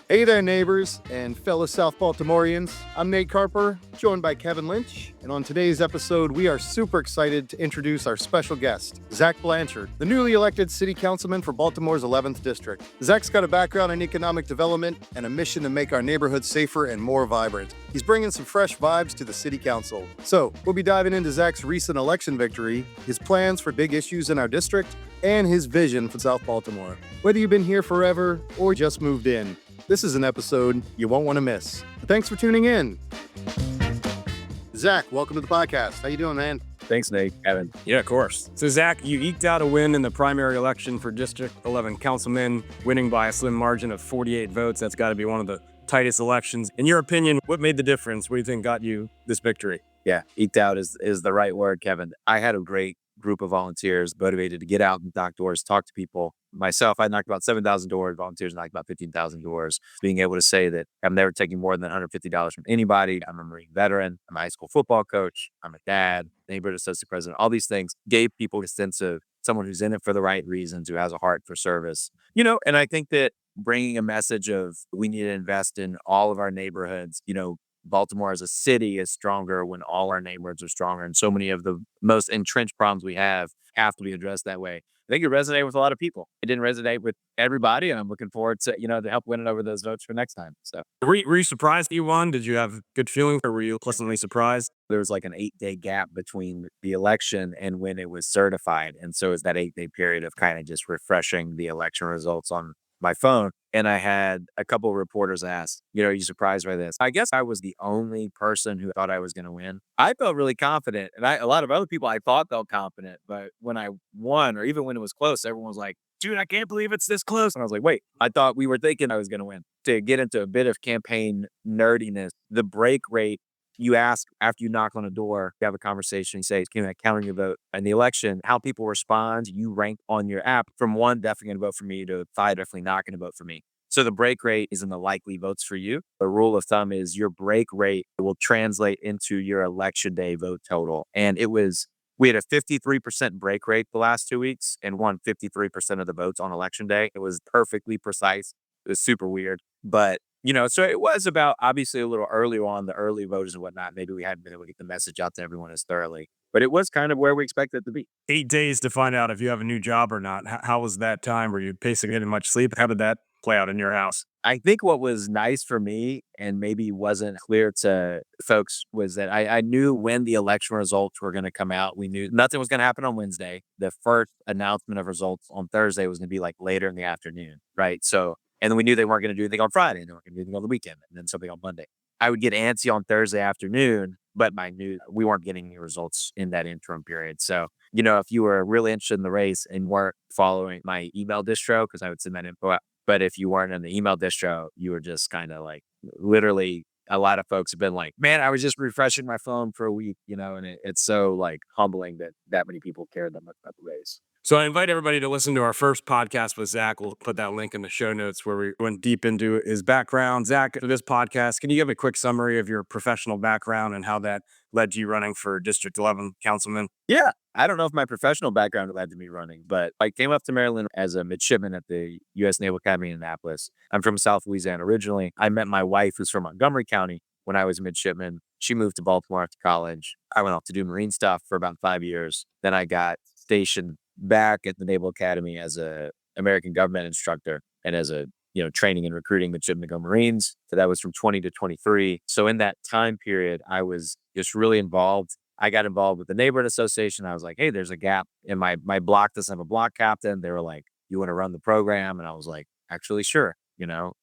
Hey there, neighbors and fellow South Baltimoreans. I'm Nate Carper, joined by Kevin Lynch. And on today's episode, we are super excited to introduce our special guest, Zac Blanchard, the newly elected city councilman for Baltimore's 11th district. Zac's got a background in economic development and a mission to make our neighborhoods safer and more vibrant. He's bringing some fresh vibes to the city council. So we'll be diving into Zac's recent election victory, his plans for big issues in our district, and his vision for South Baltimore. Whether you've been here forever or just moved in, this is an episode you won't want to miss. Thanks for tuning in. Zac, welcome to the podcast. How you doing, man? Thanks, Nate. Kevin. Yeah, of course. So, Zac, you eked out a win in the primary election for District 11 Councilman, winning by a slim margin of 48 votes. That's got to be one of the tightest elections. In your opinion, what made the difference? What do you think got you this victory? Yeah, eked out is the right word, Kevin. I had a great group of volunteers motivated to get out and knock doors, talk to people. Myself, I knocked about 7,000 doors. Volunteers knocked about 15,000 doors. Being able to say that I'm never taking more than $150 from anybody. I'm a Marine veteran. I'm a high school football coach. I'm a dad, neighborhood associate president. All these things gave people a sense of someone who's in it for the right reasons, who has a heart for service. And I think that bringing a message of we need to invest in all of our neighborhoods, Baltimore as a city is stronger when all our neighborhoods are stronger. And so many of the most entrenched problems we have to be addressed that way. I think it resonated with a lot of people. It didn't resonate with everybody. And I'm looking forward to, to help win it over those votes for next time. So Were you surprised you won? Did you have good feelings or were you pleasantly surprised? there was like an 8-day gap between the election and when it was certified. And so it's that 8-day period of kind of just refreshing the election results on my phone. And I had a couple of reporters ask, are you surprised by this? I guess I was the only person who thought I was going to win. I felt really confident. And a lot of other people I thought felt confident. But when I won, or even when it was close, everyone was like, dude, I can't believe it's this close. And I was like, wait, I thought we were thinking I was going to win. To get into a bit of campaign nerdiness, the break rate, you ask after you knock on a door, you have a conversation, you say, can I count your vote in the election? How people respond, you rank on your app from 1 definitely going to vote for me to 5 definitely not going to vote for me. So the break rate is in the likely votes for you. The rule of thumb is your break rate will translate into your election day vote total. And we had a 53% break rate the last 2 weeks and won 53% of the votes on election day. It was perfectly precise. It was super weird. But so it was about obviously a little early on, the early voters and whatnot. Maybe we hadn't been able to get the message out to everyone as thoroughly, but it was kind of where we expected it to be. 8 days to find out if you have a new job or not. How was that time? Were you basically getting much sleep? How did that play out in your house? I think what was nice for me and maybe wasn't clear to folks was that I knew when the election results were going to come out. We knew nothing was going to happen on Wednesday. The first announcement of results on Thursday was going to be like later in the afternoon, right? So, and then we knew they weren't going to do anything on Friday, and they weren't going to do anything on the weekend, and then something on Monday. I would get antsy on Thursday afternoon, but I knew we weren't getting any results in that interim period. So, if you were really interested in the race and weren't following my email distro, because I would send that info out, but if you weren't in the email distro, you were just kind of like, literally, a lot of folks have been like, man, I was just refreshing my phone for a week, and it's so like humbling that many people cared that much about the race. So I invite everybody to listen to our first podcast with Zac. We'll put that link in the show notes where we went deep into his background. Zac, for this podcast, can you give a quick summary of your professional background and how that led to you running for District 11 Councilman? Yeah. I don't know if my professional background led to me running, but I came up to Maryland as a midshipman at the U.S. Naval Academy in Annapolis. I'm from South Louisiana originally. I met my wife, who's from Montgomery County, when I was a midshipman. She moved to Baltimore after college. I went off to do Marine stuff for about 5 years. Then I got stationed back at the Naval Academy as a American government instructor and as a training and recruiting midshipmen to go Marines. So that was from 20 to 23. So in that time period, I was just really involved. I got involved with the neighborhood association. I was like, hey, there's a gap in my block. Doesn't have a block captain. They were like, you want to run the program? And I was like, actually, sure.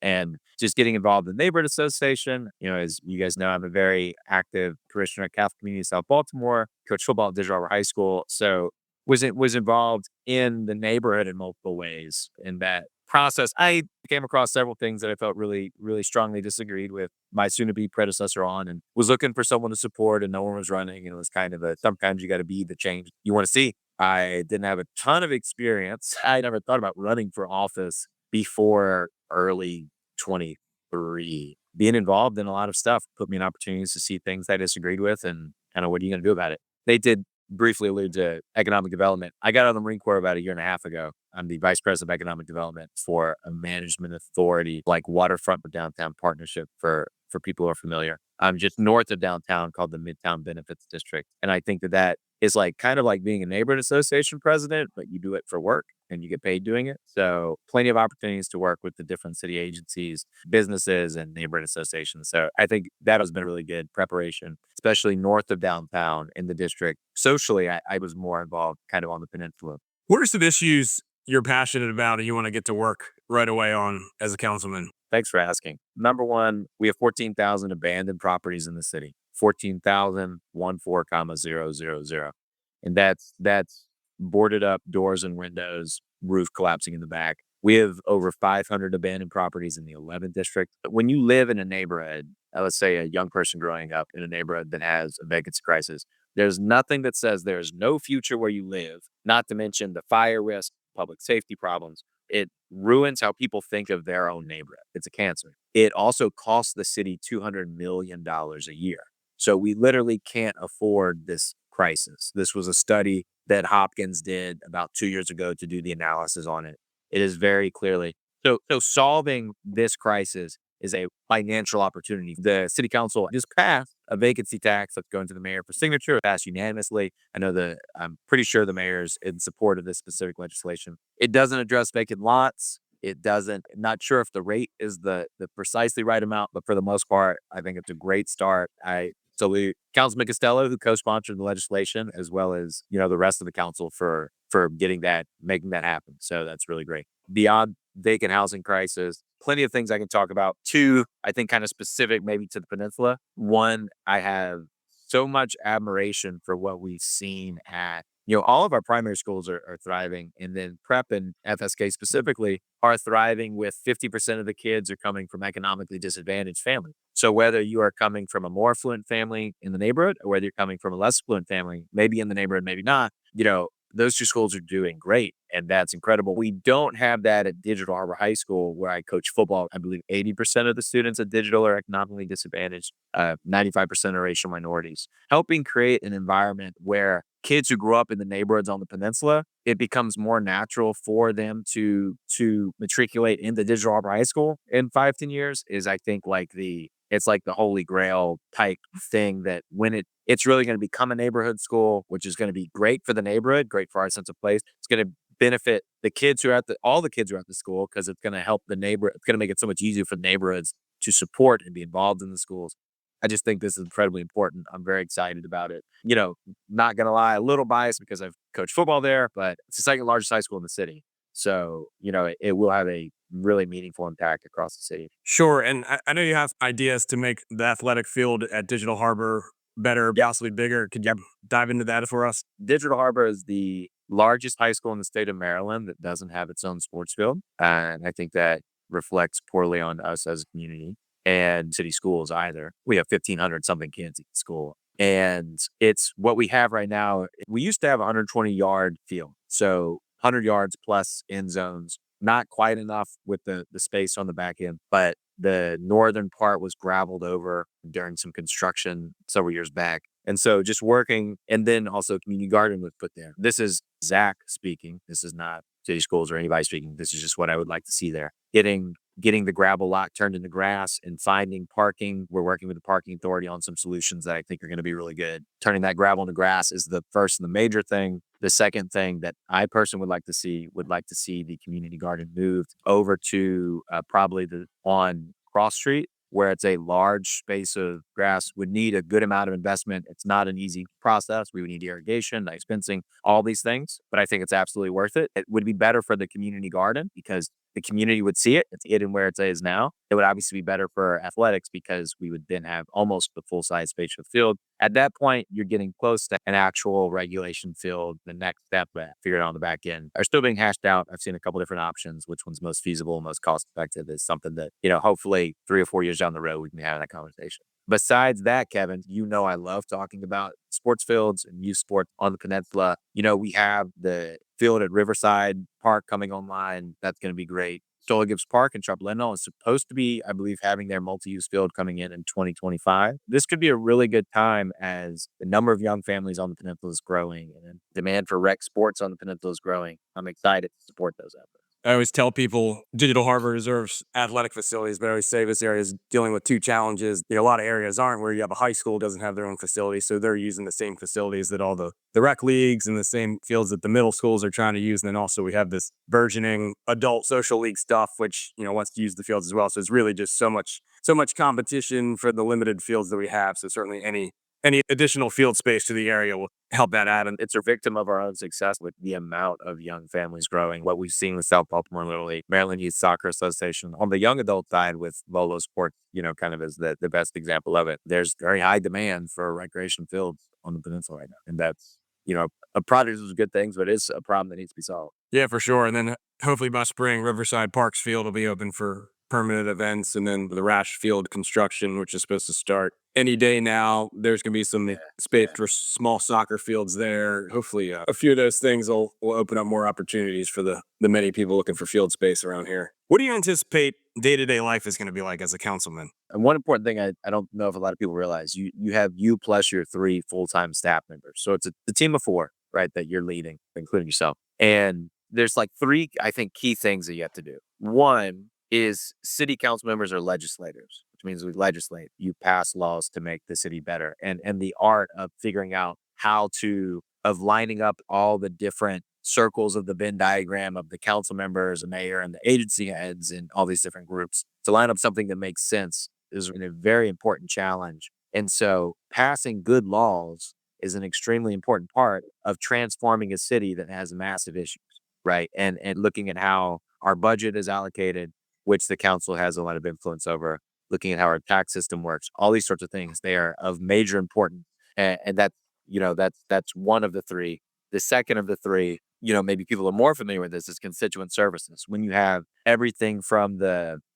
And just getting involved in the neighborhood association, as you guys know, I'm a very active parishioner at Catholic Community South Baltimore, coach football at Digital Harbor High School. So was involved in the neighborhood in multiple ways. In that process, I came across several things that I felt really, really strongly disagreed with my soon-to-be predecessor on, and was looking for someone to support, and no one was running. And it was kind of sometimes you got to be the change you want to see. I didn't have a ton of experience. I never thought about running for office before early 23. Being involved in a lot of stuff put me in opportunities to see things I disagreed with, and kind of what are you going to do about it? They did briefly allude to economic development. I got out of the Marine Corps about 1.5 years ago. I'm the vice president of economic development for a management authority like Waterfront Downtown Partnership for people who are familiar. I'm just north of downtown called the Midtown Benefits District. And I think that is like kind of like being a neighborhood association president, but you do it for work and you get paid doing it. So plenty of opportunities to work with the different city agencies, businesses, and neighborhood associations. So I think that has been really good preparation, especially north of downtown in the district. Socially, I was more involved kind of on the peninsula. What are some issues you're passionate about and you want to get to work right away on as a councilman? Thanks for asking. Number one, we have 14,000 abandoned properties in the city. 14,014,000. And that's boarded up doors and windows, roof collapsing in the back. We have over 500 abandoned properties in the 11th district. When you live in a neighborhood, let's say a young person growing up in a neighborhood that has a vacancy crisis, there's nothing that says there's no future where you live, not to mention the fire risk, public safety problems. It ruins how people think of their own neighborhood. It's a cancer. It also costs the city $200 million a year. So we literally can't afford this crisis. This was a study that Hopkins did about 2 years ago to do the analysis on it. It is very clearly so solving this crisis is a financial opportunity. The city council just passed a vacancy tax that's going to the mayor for signature, passed unanimously. I'm pretty sure the mayor's in support of this specific legislation. It doesn't address vacant lots. It doesn't, not sure if the rate is the precisely right amount, but for the most part, I think it's a great start. I salute Councilman Costello, who co-sponsored the legislation, as well as, the rest of the council for making that happen. So that's really great. Beyond vacant housing crisis, plenty of things I can talk about. Two, I think kind of specific maybe to the peninsula. One, I have so much admiration for what we've seen at, all of our primary schools are thriving, and then prep and FSK specifically are thriving with 50% of the kids are coming from economically disadvantaged families. So whether you are coming from a more affluent family in the neighborhood or whether you're coming from a less affluent family, maybe in the neighborhood, maybe not, those two schools are doing great, and that's incredible. We don't have that at Digital Harbor High School, where I coach football. I believe 80% of the students at Digital are economically disadvantaged. 95% are racial minorities. Helping create an environment where kids who grew up in the neighborhoods on the peninsula, it becomes more natural for them to matriculate into Digital Harbor High School in 5-10 years is, I think, it's like the holy grail type thing that when it's really going to become a neighborhood school, which is going to be great for the neighborhood, great for our sense of place. It's going to benefit the kids who are all the kids who are at the school, because it's going to help the neighborhood. It's going to make it so much easier for the neighborhoods to support and be involved in the schools. I just think this is incredibly important. I'm very excited about it. Not going to lie, a little biased because I've coached football there, but it's the second largest high school in the city. So, it will have a really meaningful impact across the city. Sure. And I know you have ideas to make the athletic field at Digital Harbor better, possibly bigger. Could you dive into that for us? Digital Harbor is the largest high school in the state of Maryland that doesn't have its own sports field. And I think that reflects poorly on us as a community and city schools either. We have 1,500 something kids at school. And it's what we have right now. We used to have a 120-yard field. So 100 yards plus end zones, not quite enough with the space on the back end, but the northern part was gravelled over during some construction several years back. And so just working, and then also community garden was put there. This is Zac speaking. This is not city schools or anybody speaking. This is just what I would like to see there. Getting the gravel lot turned into grass and finding parking. We're working with the parking authority on some solutions that I think are going to be really good. Turning that gravel into grass is the first and the major thing. The second thing that I personally would like to see the community garden moved over to probably on Cross Street, where it's a large space of grass, would need a good amount of investment. It's not an easy process. We would need irrigation, nice fencing, all these things, but I think it's absolutely worth it. It would be better for the community garden because the community would see it. It's in where it is now. It would obviously be better for athletics because we would then have almost the full-size space for the field. At that point, you're getting close to an actual regulation field. The next step, figured out on the back end, are still being hashed out. I've seen a couple different options. Which one's most feasible, most cost-effective is something that, hopefully 3 or 4 years down the road, we can be having that conversation. Besides that, Kevin, I love talking about sports fields and youth sports on the peninsula. We have the field at Riverside Park coming online. That's going to be great. Stola Gibbs Park and Chapelendal is supposed to be, I believe, having their multi-use field coming in 2025. This could be a really good time as the number of young families on the peninsula is growing and demand for rec sports on the peninsula is growing. I'm excited to support those efforts. I always tell people Digital Harbor reserves athletic facilities, but I always say this area is dealing with two challenges. A lot of areas aren't, where you have a high school doesn't have their own facilities, so they're using the same facilities that all the rec leagues and the same fields that the middle schools are trying to use. And then also we have this burgeoning adult social league stuff, which wants to use the fields as well. So it's really just so much competition for the limited fields that we have. So certainly any additional field space to the area will help that out. And It's a victim of our own success with the amount of young families growing. What we've seen with South Baltimore Little League, Maryland Youth Soccer Association, on the young adult side with Volo Sports, kind of is the best example of it. There's very high demand for recreation fields on the peninsula right now. And that's, a product is good things, but it's a problem that needs to be solved. yeah, for sure. And then hopefully by spring, Riverside Parks Field will be open for permanent events, and then the Rash Field construction, which is supposed to start any day now. There's going to be some space for small soccer fields there. Hopefully, a few of those things will open up more opportunities for the many people looking for field space around here. What do you anticipate day-to-day life is going to be like as a councilman? And one important thing I don't know if a lot of people realize, you have you plus your 3 full-time staff members. So it's a team of 4, right, that you're leading, including yourself. And there's like 3, I think, key things that you have to do. One is city council members are legislators, which means we legislate. You pass laws to make the city better. And the art of figuring out of lining up all the different circles of the Venn diagram of the council members, the mayor, and the agency heads, and all these different groups to line up something that makes sense is a very important challenge. And so passing good laws is an extremely important part of transforming a city that has massive issues, right? And looking at how our budget is allocated, which the council has a lot of influence over, looking at how our tax system works, all these sorts of things, they are of major importance. And that's one of the 3. The second of the 3, maybe people are more familiar with this, is constituent services. When you have everything from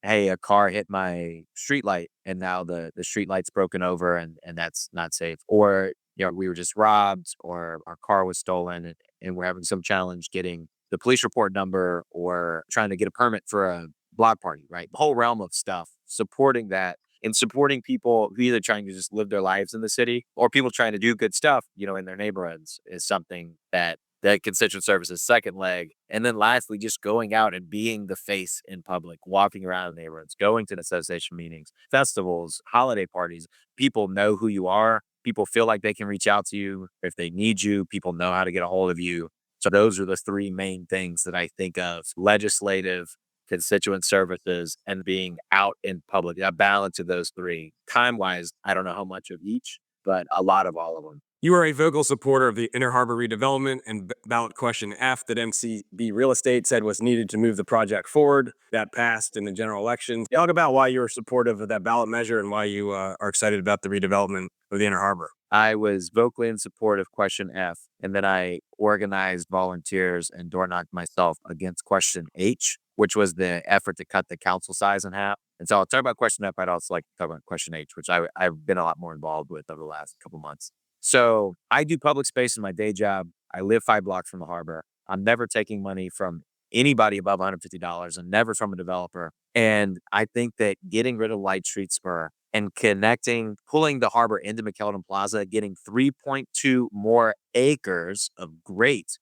hey, a car hit my street light and now the street light's broken over and that's not safe. Or, we were just robbed, or our car was stolen and we're having some challenge getting the police report number, or trying to get a permit for a block party, right? The whole realm of stuff, supporting that and supporting people who either trying to just live their lives in the city or people trying to do good stuff, in their neighborhoods, is something that constituent services second leg. And then lastly, just going out and being the face in public, walking around the neighborhoods, going to the association meetings, festivals, holiday parties. People know who you are. People feel like they can reach out to you if they need you. People know how to get a hold of you. So those are the 3 main things that I think of: legislative, constituent services, and being out in public. A balance of those 3. Time-wise, I don't know how much of each, but a lot of all of them. You are a vocal supporter of the Inner Harbor redevelopment and ballot question F that MCB Real Estate said was needed to move the project forward. That passed in the general election. Talk about why you were supportive of that ballot measure and why you are excited about the redevelopment of the Inner Harbor. I was vocally in support of question F, and then I organized volunteers and door knocked myself against question H, which was the effort to cut the council size in half. And so I'll talk about question F. I'd also like to talk about question H, which I've been a lot more involved with over the last couple months. So I do public space in my day job. I live 5 blocks from the harbor. I'm never taking money from anybody above $150 and never from a developer. And I think that getting rid of Light Street Spur and pulling the harbor into McKeldin Plaza, getting 3.2 more acres of great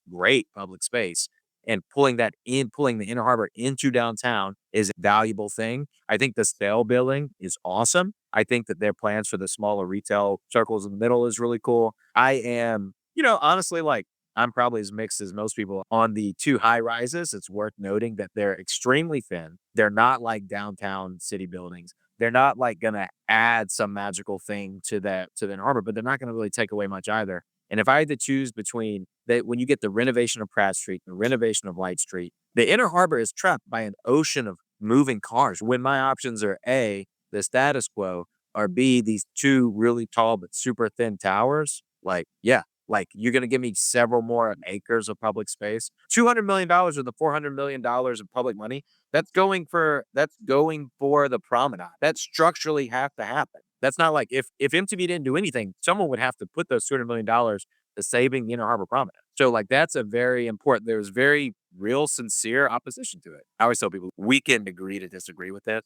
public space, and pulling the Inner Harbor into downtown is a valuable thing. I think the Stale building is awesome. I think that their plans for the smaller retail circles in the middle is really cool. I am, honestly, like, I'm probably as mixed as most people on the 2 high rises. It's worth noting that they're extremely thin. They're not like downtown city buildings. They're not like going to add some magical thing to the Inner Harbor, but they're not going to really take away much either. And if I had to choose between that, when you get the renovation of Pratt Street, the renovation of Light Street, the Inner Harbor is trapped by an ocean of moving cars. When my options are A, the status quo, or B, these 2 really tall but super thin towers, you're going to give me several more acres of public space. $200 million or the $400 million of public money, that's going for the promenade. That structurally have to happen. That's not like if MTV didn't do anything, someone would have to put those $200 million to saving the Inner Harbor Promenade. So that's a very important, there's very real sincere opposition to it. I always tell people we can agree to disagree with this.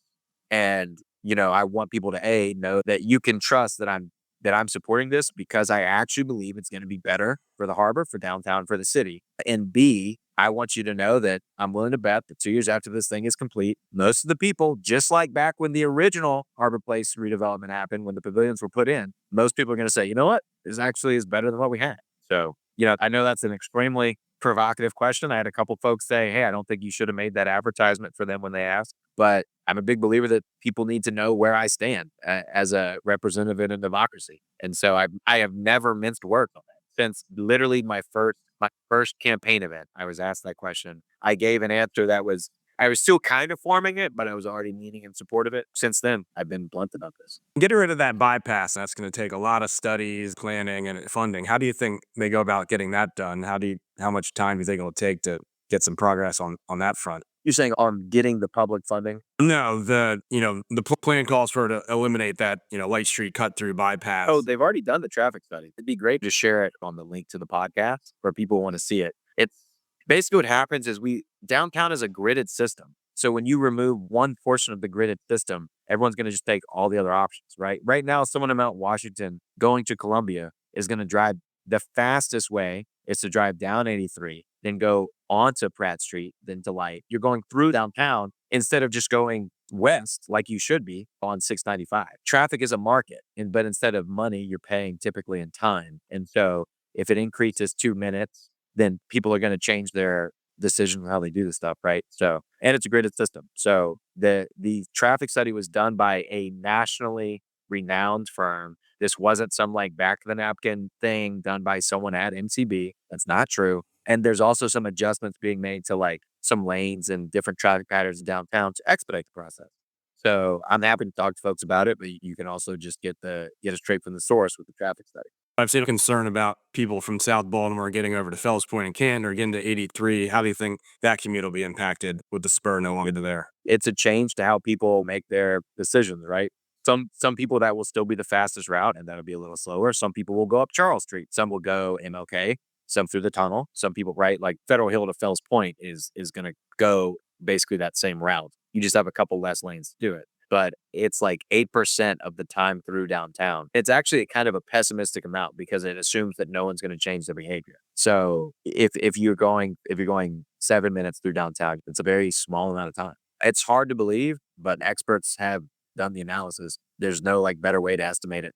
And, I want people to know that you can trust that I'm supporting this because I actually believe it's going to be better for the harbor, for downtown, for the city. And B, I want you to know that I'm willing to bet that 2 years after this thing is complete, most of the people, just like back when the original Harbor Place redevelopment happened, when the pavilions were put in, most people are going to say, you know what, this actually is better than what we had. So, I know that's an extremely provocative question. I had a couple folks say, hey, I don't think you should have made that advertisement for them when they asked. But I'm a big believer that people need to know where I stand as a representative in a democracy. And so I have never minced words on that. Since literally my first campaign event, I was asked that question. I gave an answer that was, I was still kind of forming it, but I was already leaning in support of it. Since then, I've been blunt about this. Getting rid of that bypass, that's going to take a lot of studies, planning, and funding. How do you think they go about getting that done? How much time do you think it'll take to get some progress on that front? You're saying on getting the public funding? No, the plan calls for to eliminate that, Light Street cut through bypass. Oh, they've already done the traffic study. It'd be great to share it on the link to the podcast where people want to see it. It's basically what happens is downtown is a gridded system. So when you remove one portion of the gridded system, everyone's going to just take all the other options, right? Right now, someone in Mount Washington going to Columbia is going to drive the fastest way is to drive down 83, then go onto Pratt Street, then to Light. You're going through downtown instead of just going west like you should be on 695. Traffic is a market, but instead of money, you're paying typically in time. And so if it increases 2 minutes, then people are going to change their decision on how they do this stuff, right? So, and it's a gridded system. So the traffic study was done by a nationally renowned firm. This wasn't some like back of the napkin thing done by someone at MCB. That's not true. And there's also some adjustments being made to like some lanes and different traffic patterns downtown to expedite the process. So I'm happy to talk to folks about it, but you can also just get it straight from the source with the traffic study. I've seen a concern about people from South Baltimore getting over to Fells Point and Canton or getting to 83. How do you think that commute will be impacted with the spur no longer there? It's a change to how people make their decisions, right? Some people that will still be the fastest route and that'll be a little slower. Some people will go up Charles Street. Some will go MLK, some through the tunnel. Some people, right? Like Federal Hill to Fells Point is going to go basically that same route. You just have a couple less lanes to do it. But it's like 8% of the time through downtown. It's actually kind of a pessimistic amount because it assumes that no one's going to change their behavior. So if you're going 7 minutes through downtown, it's a very small amount of time. It's hard to believe, but experts have done the analysis. There's no like better way to estimate it.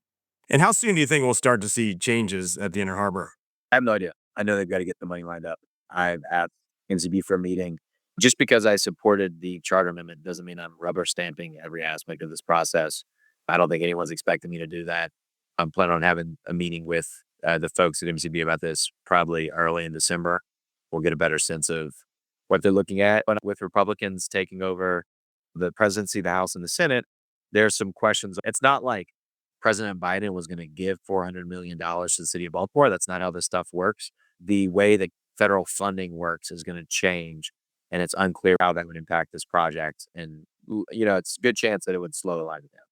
And how soon do you think we'll start to see changes at the Inner Harbor? I have no idea. I know they've got to get the money lined up. I've asked NCB for a meeting. Just because I supported the charter amendment doesn't mean I'm rubber stamping every aspect of this process. I don't think anyone's expecting me to do that. I'm planning on having a meeting with the folks at MCB about this probably early in December. We'll get a better sense of what they're looking at. But with Republicans taking over the presidency, the House, and the Senate, there's some questions. It's not like President Biden was going to give $400 million to the city of Baltimore. That's not how this stuff works. The way that federal funding works is going to change. And it's unclear how that would impact this project. And, it's a good chance that it would slow the line down.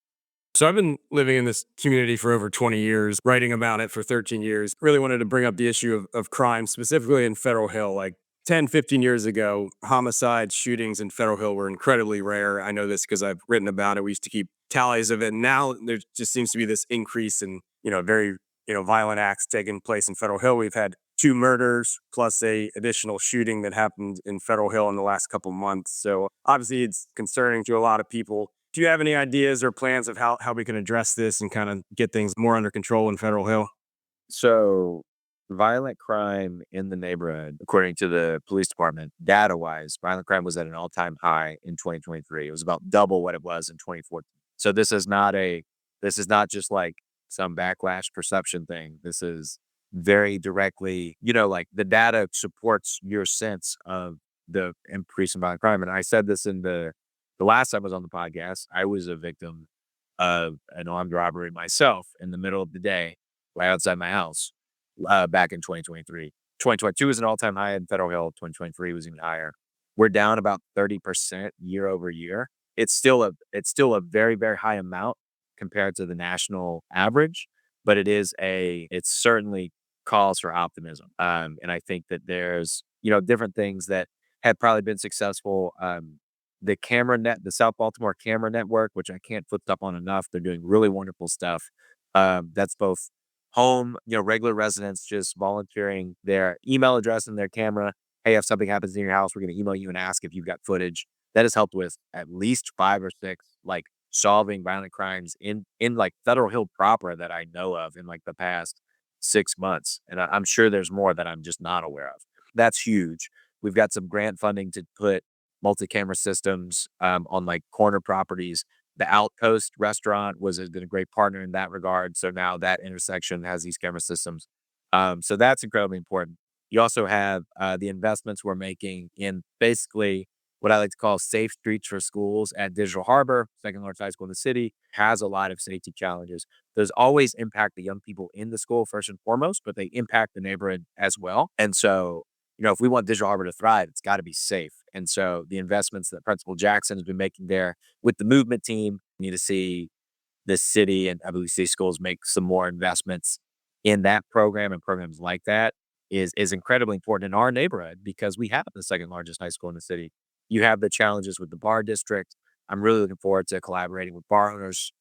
So I've been living in this community for over 20 years, writing about it for 13 years. Really wanted to bring up the issue of crime, specifically in Federal Hill. Like 10, 15 years ago, homicides, shootings in Federal Hill were incredibly rare. I know this because I've written about it. We used to keep tallies of it. And now there just seems to be this increase in, very, violent acts taking place in Federal Hill. We've had 2 murders plus a additional shooting that happened in Federal Hill in the last couple months. So obviously it's concerning to a lot of people. Do you have any ideas or plans of how we can address this and kind of get things more under control in Federal Hill? So violent crime in the neighborhood, according to the police department, data-wise, violent crime was at an all-time high in 2023. It was about double what it was in 2014. So this is not just like some backlash perception thing. This is very directly, like the data supports your sense of the increase in violent crime. And I said this in the last time I was on the podcast. I was a victim of an armed robbery myself in the middle of the day, right outside my house, back in 2023. 2022 was an all-time high in Federal Hill. 2023 was even higher. We're down about 30% year over year. It's still a very, very high amount compared to the national average, but it certainly calls for optimism. And I think that there's, different things that have probably been successful. The South Baltimore Camera Network, which I can't put up on enough. They're doing really wonderful stuff. That's both home, regular residents just volunteering their email address and their camera. Hey, if something happens in your house, we're going to email you and ask if you've got footage. That has helped with at least 5 or 6 like solving violent crimes in like Federal Hill proper that I know of in like the past 6 months. And I'm sure there's more that I'm just not aware of. That's huge. We've got some grant funding to put multi-camera systems on like corner properties. The Outpost restaurant has been a great partner in that regard. So now that intersection has these camera systems. So that's incredibly important. You also have the investments we're making in basically what I like to call safe streets for schools at Digital Harbor, second largest high school in the city, has a lot of safety challenges. Those always impact the young people in the school first and foremost, but they impact the neighborhood as well. And so, if we want Digital Harbor to thrive, it's got to be safe. And so the investments that Principal Jackson has been making there with the movement team, we need to see the city and I believe city schools make some more investments in that program and programs like that is incredibly important in our neighborhood because we have the second largest high school in the city. You have the challenges with the bar district. I'm really looking forward to collaborating with bar owners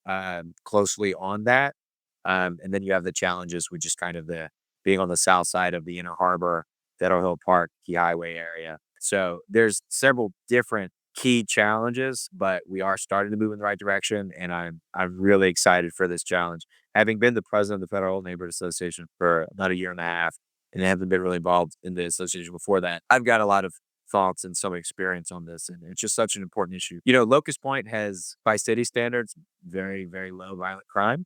closely on that. And then you have the challenges with just kind of the being on the south side of the Inner Harbor, Federal Hill Park, Key Highway area. So there's several different key challenges, but we are starting to move in the right direction, and I'm really excited for this challenge. Having been the president of the Federal Neighborhood Association for about a year and a half, and haven't been really involved in the association before that, I've got a lot of thoughts and some experience on this, and it's just such an important issue. Locust Point has, by city standards, very, very low violent crime.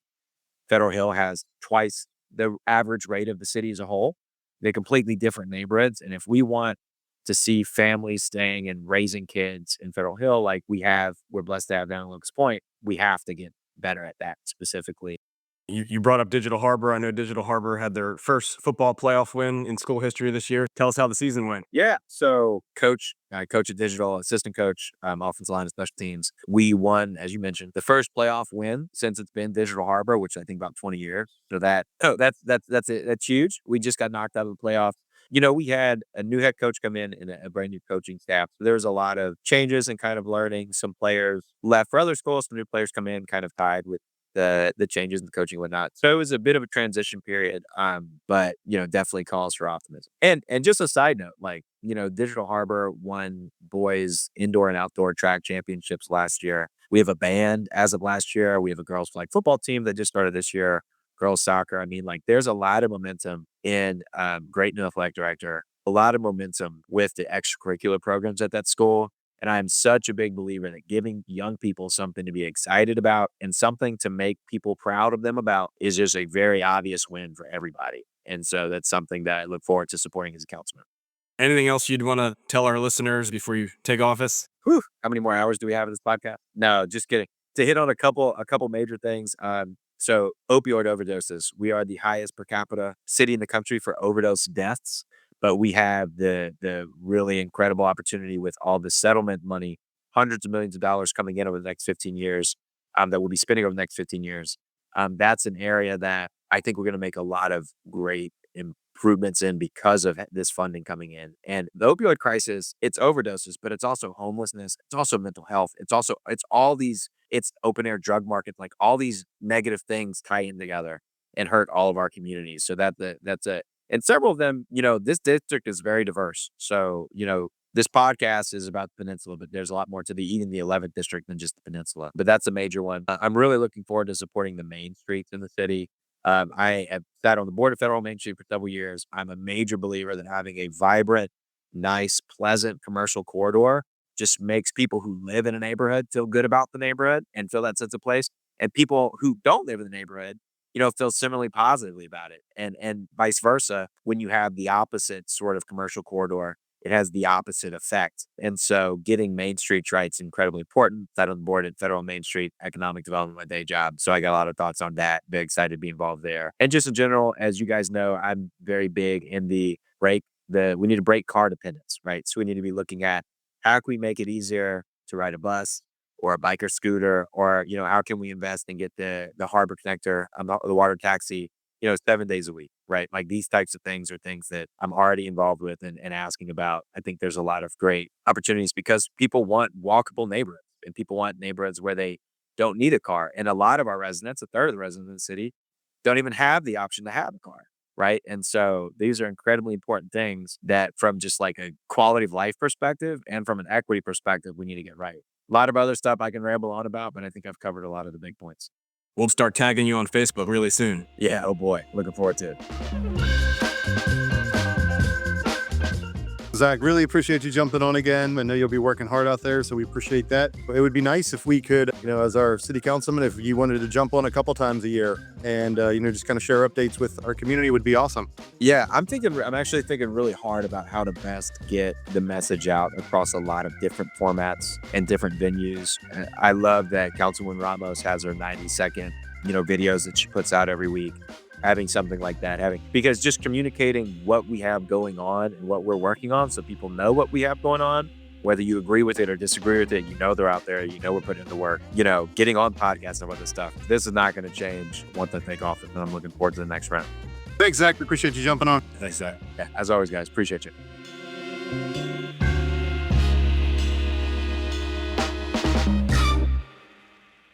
Federal Hill has twice the average rate of the city as a whole. They're completely different neighborhoods. And if we want to see families staying and raising kids in Federal Hill like we're blessed to have down in Locust Point, we have to get better at that specifically. You brought up Digital Harbor. I know Digital Harbor had their first football playoff win in school history this year. Tell us how the season went. Yeah. So I coach at Digital, assistant coach, offensive line and special teams. We won, as you mentioned, the first playoff win since it's been Digital Harbor, which I think about 20 years. So that's it. That's huge. We just got knocked out of the playoffs. We had a new head coach come in and a brand new coaching staff. So there was a lot of changes and kind of learning. Some players left for other schools. Some new players come in kind of tied with the changes in the coaching and whatnot. So it was a bit of a transition period, but definitely calls for optimism. And just a side note, like Digital Harbor won boys indoor and outdoor track championships last year. We have a band as of last year. We have a girls flag football team that just started this year. Girls soccer. I mean, like there's a lot of momentum in great new athletic director. A lot of momentum with the extracurricular programs at that school. And I'm such a big believer that giving young people something to be excited about and something to make people proud of them about is just a very obvious win for everybody. And so that's something that I look forward to supporting as a councilman. Anything else you'd want to tell our listeners before you take office? Whew, how many more hours do we have in this podcast? No, just kidding. To hit on a couple major things. So opioid overdoses. We are the highest per capita city in the country for overdose deaths. But we have the really incredible opportunity with all the settlement money, hundreds of millions of dollars coming in over the next 15 years, that we'll be spending over the next 15 years. That's an area that I think we're going to make a lot of great improvements in because of this funding coming in. And the opioid crisis, it's overdoses, but it's also homelessness. It's also mental health. It's all these, it's open air drug market, like all these negative things tie in together and hurt all of our communities. So and several of them, this district is very diverse. So, this podcast is about the peninsula, but there's a lot more to even the 11th district than just the peninsula. But that's a major one. I'm really looking forward to supporting the main streets in the city. I have sat on the board of Federal Main Street for several years. I'm a major believer that having a vibrant, nice, pleasant commercial corridor just makes people who live in a neighborhood feel good about the neighborhood and feel that sense of place. And people who don't live in the neighborhood feel similarly positively about it. And vice versa, when you have the opposite sort of commercial corridor, it has the opposite effect. And so getting Main Street right is incredibly important. Sat on the board at Federal Main Street Economic Development, my day job. So I got a lot of thoughts on that. Very excited to be involved there. And just in general, as you guys know, I'm very big in we need to break car dependence, right? So we need to be looking at how can we make it easier to ride a bus or a bike or scooter, or, how can we invest and get the harbor connector, the water taxi, 7 days a week. right? Like these types of things are things that I'm already involved with and asking about. I think there's a lot of great opportunities because people want walkable neighborhoods and people want neighborhoods where they don't need a car. And a lot of our residents, a third of the residents in the city, don't even have the option to have a car. Right. And so these are incredibly important things that from just like a quality of life perspective and from an equity perspective, we need to get right. A lot of other stuff I can ramble on about, but I think I've covered a lot of the big points. We'll start tagging you on Facebook really soon. Yeah. Oh boy. Looking forward to it. Zac, really appreciate you jumping on again. I know you'll be working hard out there, so we appreciate that. It would be nice if we could, as our city councilman, if you wanted to jump on a couple times a year and, just kind of share updates with our community would be awesome. Yeah, I'm actually thinking really hard about how to best get the message out across a lot of different formats and different venues. I love that Councilwoman Ramos has her 90-second, videos that she puts out every week. Having something like that, because just communicating what we have going on and what we're working on so people know what we have going on, whether you agree with it or disagree with it, they're out there, we're putting in the work, getting on podcasts and all this stuff. This is not going to change once I take off, and I'm looking forward to the next round. Thanks, Zac. We appreciate you jumping on. Thanks, Zach. Yeah, as always, guys, appreciate you.